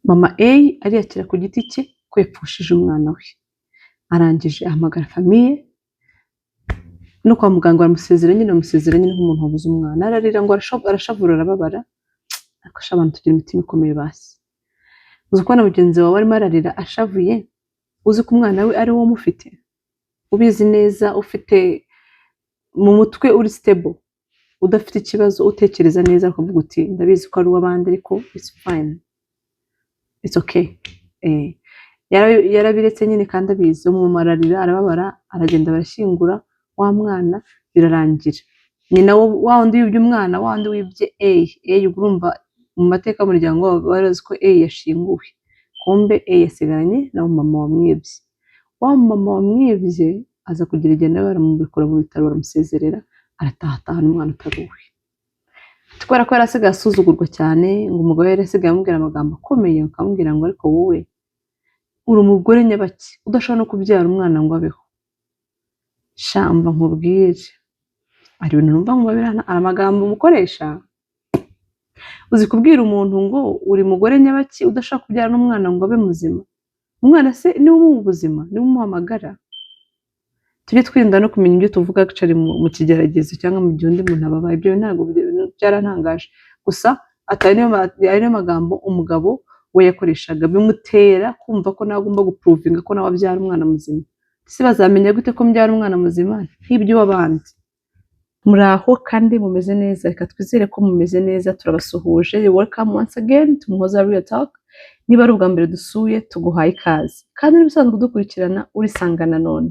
mama A ariyakira ku giti cye ko yapfushije umwana we, arangije ahamagara famiye no kwa muganga bamusezera nyine nk'umuntu wabuze umwana, ararira ngo arashavura arababara, ariko sha abantu tugira imitima ikomeye basi, uzi ko na mugenzi wawe arimo ararira ashavuye, uzi ko umwana we ari wowe umufite, ubizi neza, ufite mu mutwe uri stable, udafite ikibazo, utekereza neza ukavuga uti ndabizi ko ari uw'abandi ariko it's fine, it's okay. Yarabiretse nyine kandi abizi, umumama ararira arababara, aragenda barashyingura wa mwana birarangira. Nyina wa wundi wibye umwana, wa wundi wibye A urumva mu mateka y'umuryango barazi ko A yashinguwe, kumbe A yasigaranye na mama wamwibye. Wa mama wamwibye aza kugira igihe nawe baramubikora mu bitaro baramusezerera, arataha n'umwana utaruwe. Kubera ko yari asigaye asuzugurwa cyane, ngo umugabo yari asigaye amubwira amagambo akomeye, akamubwira ngo ariko wowe uri umugore nyabaki udashobora no kubyara umwana ngo abeho. Shamba nkubwire, hari ibintu numva ngo babirana amagambo umukoresha. Uzi kubwira umuntu ngo uri mugore nyabaki udashaka kubyara n'umwana ngo abe muzima, umwana se niwe umuha ubuzima, niwe umuhamagara. Tujye twirinda no kumenya ibyo tuvuga actually mu kigeragezo cyangwa mu gihe undi muntu ababaye, ibyo ntabwo byarantangaje, gusa atari niyo magambo umugabo we yakoreshaga bimutera kumva ko nawe agomba guprovinga ko nawe abyara umwana muzima. Se bazamenya gute ko mbyara umwana muzima nk'ibyo w'abandi? Muraho kandi mumeze neza, reka twizere ko mumeze neza, turabasuhuje. Welcome once again to Muhoza Real Talk. Niba ari ubwa mbere dusuye tuguhaye ikaze, kandi nibisanzwe kudukurikirana urisangana none.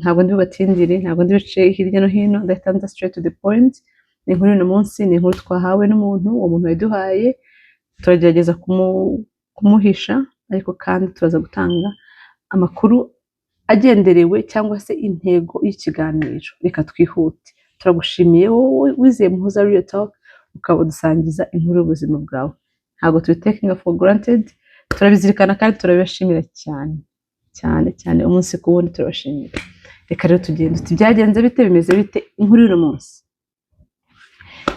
Ntabwo ndi bubatindire, ntabwo ndi buce hirya no hino, ndahita nza straight to the point. Ni inkuru y'uno munsi, ni inkuru twahawe n'umuntu, uwo muntu yaduhaye turagerageza kumuhisha, ariko kandi turaza gutanga amakuru agenderewe cyangwa se intego y'ikiganiro. Reka twihute. Turagushimiye wowe wizeye Muhoza Real Talk ukaba dusangiza inkuru y'ubuzima bwawe. Ntabwo tubitakinga for granted, turabizirikana kandi turabibashimira cyane cyane cyane, umunsi ku wundi turabashimira. Reka rero tugende byagenze bite, bimeze bite. Inkuru y'uno munsi,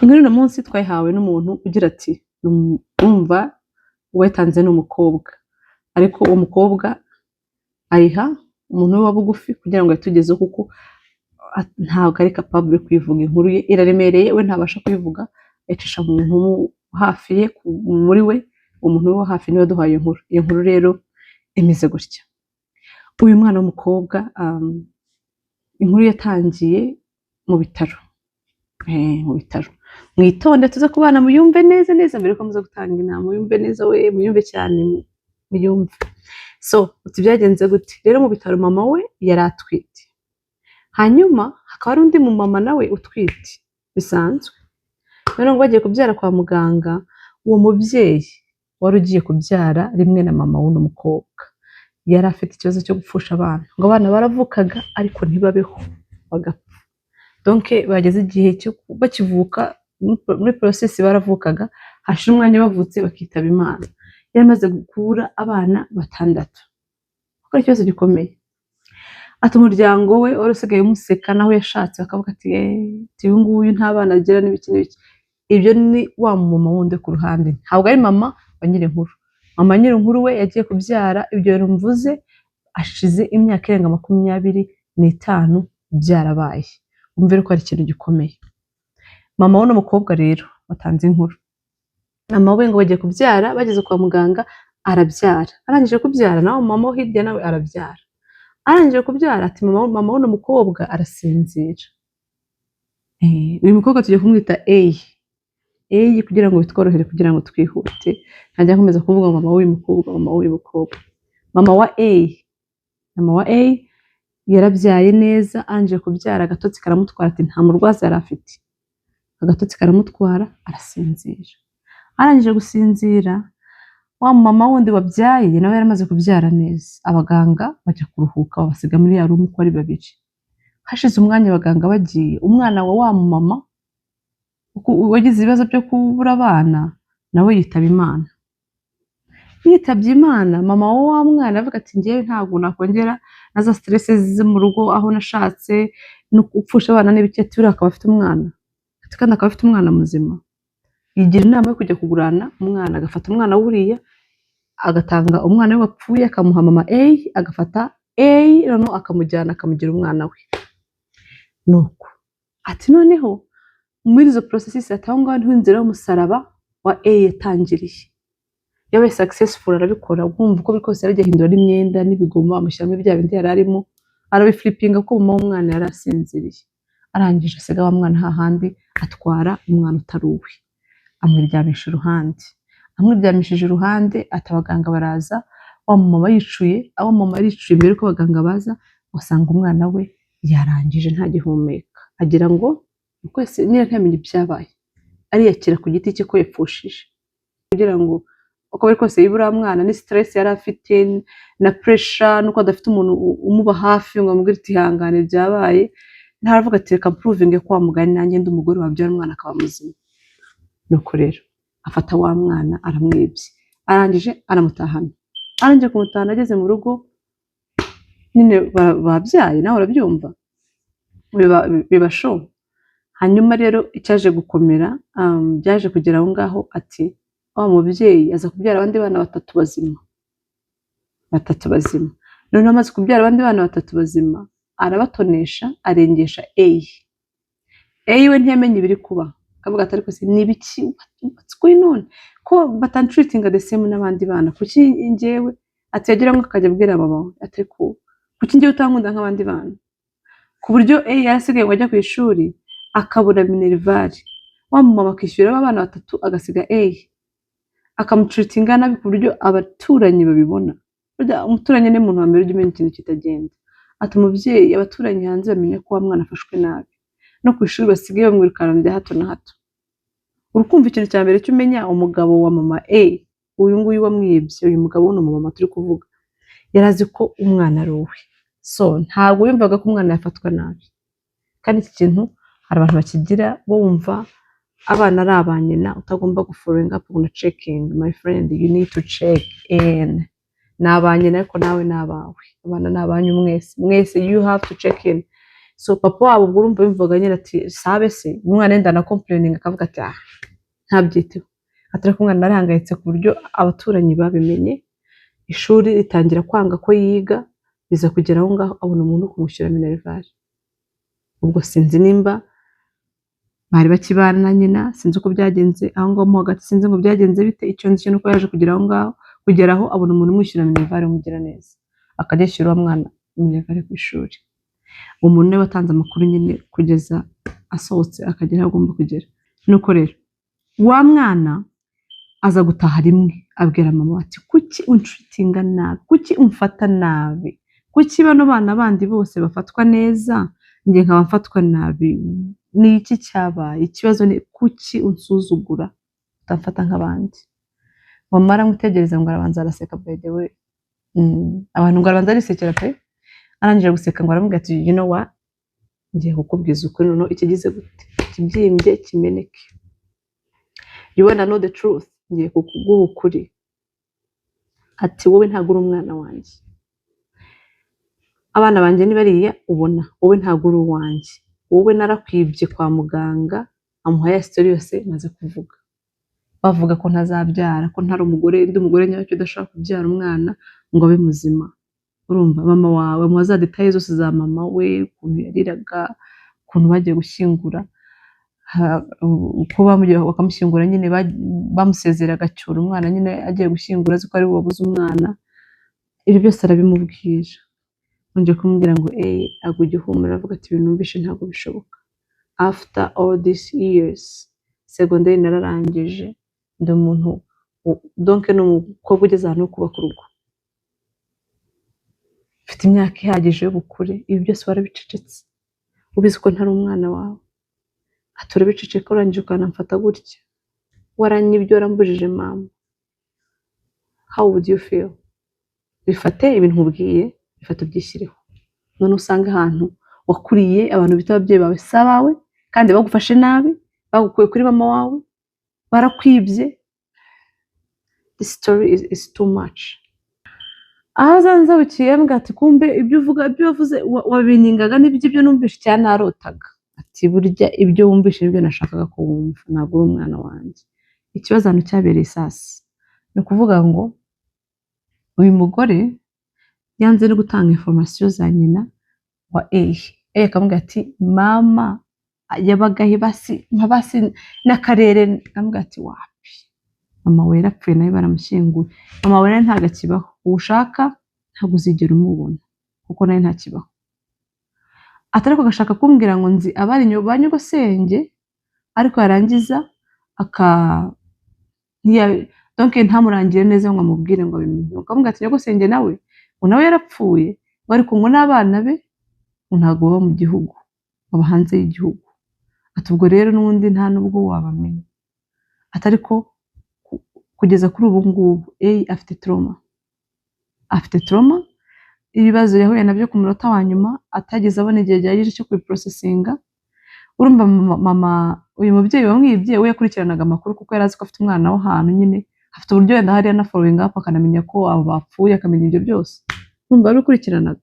inkuru y'uno munsi twayihawe n'umuntu ugira ati umva uwatanze n'umukobwa, ariko uwo mukobwa ayiha umuntu we wa bugufi kugira ngo yatugezeho, kuko ntabwo ari capable kwivuga. Inkuru ye iraremereye, we ntabasha kuyivuga, yacisha umuntu hafi ye muri we, umuntu we wa hafi niwe waduhaye inkuru. Iyo nkuru rero imeze gutya. Uyu mwana w'umukobwa, inkuru yatangiye mu bitaro. Mu bitaro mwitonde tuza kubana muyumve neza neza mbere ko muza gutanga inama, muyumve neza we, muyumve cyane muyumve. So byagenze gute rero? Mu bitaro mama we yari atwite, hanyuma hakaba hari undi mumama nawe utwite bisanzwe. Rero ngo bagiye kubyara kwa muganga, uwo mubyeyi wari ugiye kubyara rimwe na mama w'uno mukobwa yari afite ikibazo cyo gupfusha abana, ngo abana baravukaga ariko ntibabeho, bagapfa. Donc bageze igihe cyo bakivuka, muri process baravukaga, hashira umwanya bavutse bakitaba Imana. Yamaze gukura abana 6. Kuko ikibazo gikomeye. Ati umuryango we usigaye umuseka, naho yashatse akavuga ati uyu nguyu nta bana agira n'ibiki n'ibiki. Ibyo ni wa mama wundi ku ruhande, ntabwo ari mama wa nyiri inkuru. Mama nyiri inkuru we yagiye kubyara, ibyo rumvuze ashize imyaka irenga 25 byarabaye. Umvire ko ari ikintu gikomeye. Mama w'uno mukobwa rero watanze inkuru, mama we ngo bagiye kubyara, bageze kwa muganga arabyara. Arangije kubyara nawe mama wo hirya nawe arabyara. Arangije kubyara ati mama w'uno mukobwa arasinzira. Uyu mukobwa tugiye kumwita A kugira ngo bitworohere, kugira ngo twihute. Ntajya nkomeza kuvuga mama w'uyu mukobwa, mama w'uyu mukobwa. Mama wa A yarabyaye neza, anje kubyara agatotsi karamutwara, ati nta murwaza yari afite. Agatotsi karamutwara arasinzira. Arangije gusinzira, wa mama wundi wabyaye nawe yaramaze kubyara neza. Abaganga bajya kuruhuka, babasiga muri ya room uko ari 2. Hashize umwanya abaganga bagiye, umwana wa mama wagize ibibazo byo kubura abana nawe yitaba Imana. Yitabye Imana, mama wa mwana avuga ati ngiye ntabwo nakongera naza stress zo mu rugo, aho nashatse no gupfusha abana n'ibiki. Turi akaba afite umwana, kandi akaba afite umwana muzima. Yigira inama yo kujya kugurana umwana, agafata umwana wuriya agatanga umwana we wapfuye akamuha mama A, agafata A noneho akamujyana akamugira umwana we. Nuko ati noneho muri izo processes atanga niho inzira y'umusaraba wa A yatangiriye. Yabaye successful arabikora, kumva uko bikose yaragiye hindura n'imyenda n'ibigoma amushyiramo bya bindi yari arimo, arabiflippinga ko mama w'umwana yari asinziriye. Arangije asiga wa mwana hahandi atwara umwana utari uwe, amwiryamisha iruhande. Amwiryamishije iruhande ati abaganga baraza, wa mama yicuye, abo mama yicuye mbere ko abaganga baza, usanga umwana we yarangije ntagihumeka, agira ngo kwese niyo ntamenye ibyabaye, ariyakira ku giti cye ko yapfushije, kugira ngo uko bari kose yibura mwana ni stress yari afite na pressure nuko adafite umuntu umuba hafi ngo amubwire ati hangane byabaye, ntaravuga ati reka proving ko wamugani nanjye ndi umugore wabyara umwana akaba muzima. Nuko rero afata wa mwana aramwibye, arangije aramutahana. Arangije kumutahana ageze mu rugo nyine babyaye, nawe urabyumva biba show. Hanyuma rero icyaje gukomera byaje kugera aho ngaho ati wa mubyeyi aza kubyara abandi bana batatu bazima. None amaze kubyara abandi bana batatu bazima arabatonesha arengesha A we ntiyamenye ibiri kuba, akavuga ati ariko se nibiki, what's going on, ko batantreatinga the same n'abandi bana, kuki njyewe ati yagira ngo akajya abwira mama we ati ko kuki njyewe utankunda nk'abandi bana, ku buryo A yarasigaye ngo ajya ku ishuri akabura minerval, wa mama akishyura abana batatu agasiga A, akamutreatinga nabi ku buryo abaturanyi babibona. Burya umuturanyi ni umuntu wa mbere ujya umenya ikintu kitagenda. Ati umubyeyi abaturanyi hanze bamenye ko wa mwana afashwe nabi, no ku ishuri basigaye bamwirukana bya hato na hato. Urukumva ikintu cya mbere cy'umenya umugabo wa mama A, uyu nguyu wamwibye, uyu mugabo ni umumama turi kuvuga, yarazi ko umwana ari uwe, so ntabwo yumvaga ko umwana yafatwa nabi. Kandi iki kintu hari abantu bakigira bumva abana ari abanyina, utagomba gufollowing up on checking. My friend, you need to check in. Nabanyina ariko nawe nabawe, abana nabanyu mwese you have to check in. So papa wabo ubwo urumva bimvuga nyine ati sabe se umwana yenda na complaining akavuga ati ntabyiteho, atari ko umwana arahangayitse ku buryo abaturanyi babimenye, ishuri ritangira kwanga ko yiga, biza kugera aho ngaho abona umuntu kumushyira minerval. Ubwo sinzi nimba bari bakibana nyina, sinzi uko byagenze aho ngaho mo hagati, sinzi ngo byagenze bite, icyo nzi nuko yaje kugira aho ngaho, kugeraho abona umuntu umwishyura minerval umugira neza, akajya ashyira umwana minerval ku ishuri. Umuntu we watanze amakuru nyine kugeza asohotse akagera aho agomba kugera. Nuko rero wa mwana aza gutaha rimwe abwira mama ati kuki untreatinga nabi, kuki umfata nabi, kuki bano bana bandi bose bafatwa neza njye nkaba mfatwa nabi, ni iki cyabaye, ikibazo ni kuki unsuzugura utamfata nk'abandi. Mama aramutegereza ngo arabanza araseka, by the way abantu ngo arabanza arisekera pe, arangije guseka ngo aramubwira ati you know what, ngiye kukubwiza ukuri noneho ikigize gute kibyimbye kimeneke, you wanna know the truth, ngiye kukuguha ukuri. Ati wowe ntabwo uri umwana wanjye, abana banjye ni bariya ubona, wowe ntabwo uri uwanjye, wowe narakwibye kwa muganga amuha ya story yose maze kuvuga, bavuga ko ntazabyara, ko ntari umugore, ndi umugore nyacyo udashaka kubyara umwana ngo abe muzima. Urumva mama wawe mu za details zose za mama we, ukuntu yariraga, ukuntu bagiye gushyingura, uko bakamushyingura nyine bamusezera agacyura umwana nyine agiye gushyingura azi ko ari we wabuze umwana. Ibi byose arabimubwira, nongeye kumubwira ngo agujye uhumura, avuga ati ibintu mbishe ntabwo bishoboka. After all these years segonderi nararangije, ndi umuntu donc ni umukobwa ugeze ahantu ho kubaka urugo, mfite imyaka ihagije y'ubukure, ibi byose warabicecetse, ubizi ko ntari umwana wawe, atura biceceka urangije ukanamfata gutya, waranyibyo warambujije mama, how would you feel? Bifate ibintu nkubwiye, bifate ubyishyireho. None usanga ahantu wakuriye abantu bita ababyeyi bawe si abawe, kandi bagufashe nabi, bagukuye kuri mama wawe, barakwibye. This story is too much. Ahazanza ukiye mbwa ati kumbe ibyo uvuga, ibyo wavuze wabiningaga n'ibyo numvishe cyane narotaga. Ati burya ibyo wumvishe nibyo nashakaga ko wumva, ntabwo uri umwana wanjye. Ikibazo hano cyabereye sasa ni ukuvuga ngo uyu mugore yanze no gutanga information za nyina wa A. A akamubwira ati mama yabagahe basi n'akarere, akamubwira ati wapi, mama we yarapfuye nawe baramushyinguye, mama we nawe ntabwo akibaho, uwushaka ntabwo uzigera umubona kuko nawe ntakibaho. Atari ko gashaka kumbwira ngo nzi abari ba nyogosenge, ariko yarangiza donc ntamurangire neza ngo amubwire ngo abimenye, ukamubwira ati nyogosenge nawe yarapfuye, bari kumwe n'abana be, ntabwo baba mu gihugu, baba hanze y'igihugu. Ati ubwo rero n'ubundi nta nubwo wabamenya. Atari ko kugeza kuri ubu ngubu afite trauma, ibibazo yahuye nabyo ku munota wa nyuma atageze abona igihe gihagije cyo kubiprocesinga. Urumva mama uyu mubyeyi wamwibye we yakurikiranaga amakuru kuko yari azi ko afite umwana wo hantu, nyine afite uburyo wenda hariya na following up akanamenya ko abo bapfuye, akamenya ibyo byose, urumva abikurikiranaga,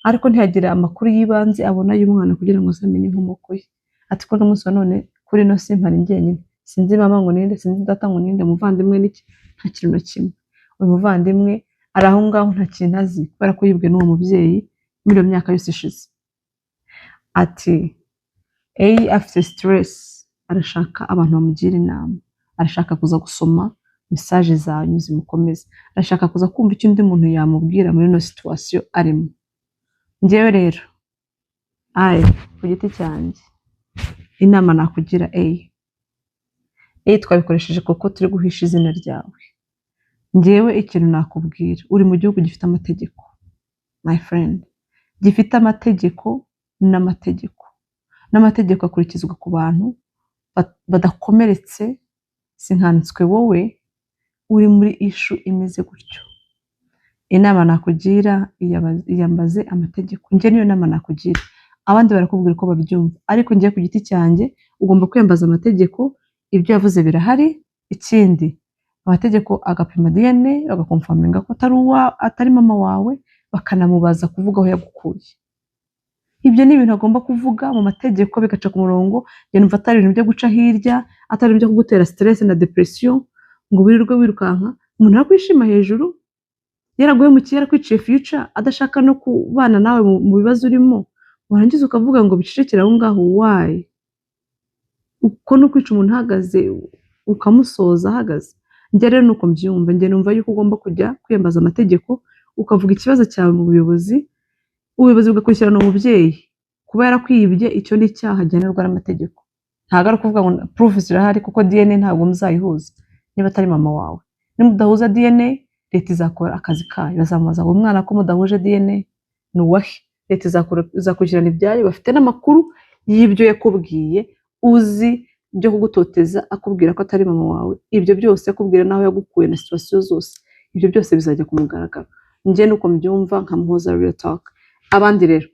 ariko ntiyagira amakuru y'ibanze abona y'umwana kugira ngo azamenye inkomoko ye. Ati ko n'umunsi wa none kuri ino si mpari njyenyine, sinzi mama ngo ninde, sinzi data ngo ninde, muvandimwe n'iki, nta kintu na kimwe. Uyu muvandimwe ari aho ngaho nta kintu azi kubera ko yibwe n'uwo mubyeyi muri iyo myaka yose ishize. Ati afite stress, arashaka abantu bamugira inama, arashaka kuza gusoma message zanyu zimukomeza, arashaka kuza kumva icyo undi muntu yamubwira muri ino situation arimo. Njyewe rero ku giti cyanjye inama nakugira twabikoresheje kuko turi guhisha izina ryawe. Njyewe ikintu nakubwira, uri mu gihugu gifite amategeko my friend, gifite amategeko n'amategeko akurikizwa ku bantu badakomeretse. Sinkanitswe wowe uri muri issue imeze gutyo. Inama nakugira iyambaze amategeko, njye niyo nama nakugira. Abandi barakubwira ko babyumva, ariko njye ku giti cyanjye ugomba kwiyambaza amategeko. Ibyo yavuze birahari, ikindi amategeko agapima DNA bagakonfaminga ko atari mama wawe, bakanamubaza kuvuga aho yagukuye. Ibyo ni ibintu agomba kuvuga mu mategeko bigaca ku murongo. Njye numva atari ibintu byo guca hirya, atari ibintu byo kugutera stress na depression ngo wirirwe wirukanka. Umuntu arakwishima hejuru, yaraguhemukiye, yarakwiciye future, adashaka no kubana nawe mu bibazo urimo, warangiza ukavuga ngo bicecekere aho ngaho. Why? Uko no kwica umuntu ahagaze ukamusoza ahagaze. Njye rero nuko mbyumva, njye numva yuko ugomba kujya kwiyambaza amategeko, ukavuga ikibazo cyawe mu buyobozi, ubuyobozi bugakurikirana umubyeyi kuba yarakwibye. Icyo ni icyaha gihanirwa n'amategeko. Ntabwo ari ukuvuga ngo proof zirahari kuko DNA ntabwo muzayihuza. Niba atari mama wawe, nimudahuza DNA, leta izakora akazi kayo, bazamubaza ngo umwana ko mudahuje DNA ni uwahe. Leta izakurikirana ibyayo, bafite n'amakuru y'ibyo yakubwiye, uzi byo kugutoteza akubwira ko atari mama wawe. Ibyo byose akubwira naho yagukuye na situation zose, ibyo byose bizajya kumugaragara. Njye nuko mbyumva nka Muhoza Real Talk. Abandi rero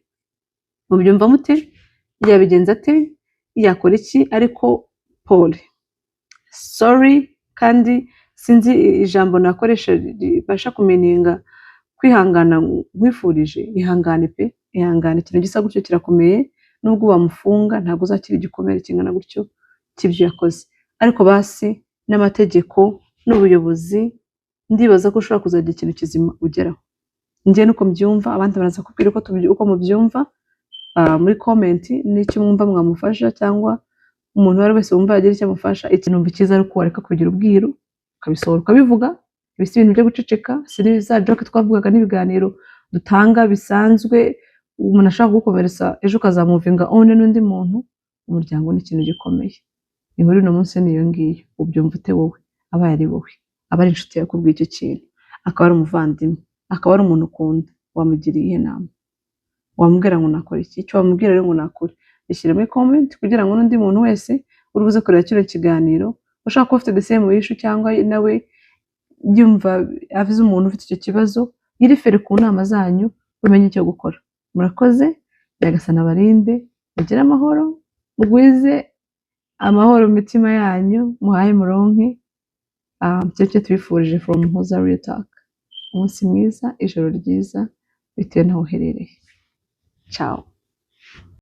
mubyumva mute? Yabigenza ate? Yakora iki? Ariko Paul, sorry, kandi sinzi ijambo nakoresha ribasha kumeninga kwihangana. Nkwifurije ihangane pe, ihangane. Ikintu gisa gutyo kirakomeye, nubwo bamufunga ntabwo uzakira igikomere kingana gutyo cy'ibyo yakoze. Ariko basi n'amategeko n'ubuyobozi, ndibaza ko ushobora kuzagira ikintu kizima ugeraho. Njye nuko mbyumva, abandi baraza kubwira uko mubyumva muri comment, n'icyo mwumva mwamufasha, cyangwa umuntu wari wese wumva yagira icyo amufasha. Ikintu cyiza ari uko wareka kugira ubwiru, ukabisohora ukabivuga. Ibisi ibintu byo guceceka, siri za joke twavugaga n'ibiganiro dutanga bisanzwe. Umuntu ashaka gukomeretsa ejo ukazamuvinga one n'undi muntu. Umuryango ni ikintu gikomeye. Inkuru uno munsi niyo ngiyo. Ubyumva ute wowe? Abaye ari wowe, aba ari inshuti yakubwiye icyo kintu, akaba ari umuvandimwe, akaba ari umuntu ukunda, wamugiriye ihe nama? Wamubwira ngo nakora iki? Icyo wamubwira rero ngo nakore, ishyira muri comment kugira ngo n'undi muntu wese urubuze kureba kino kiganiro ushaka ko ufite the same issue, cyangwa nawe yumva avize umuntu ufite icyo kibazo, yirefere ku nama zanyu, umenye icyo gukora. Murakoze, Nyagasani abarinde, mugire amahoro, mugwize amahoro mu mitima yanyu, muhaye muronke. Cyo tubifurije from Muhoza Real Talk. Umunsi mwiza, ijoro ryiza, bitewe n'aho uherereye. Ciao.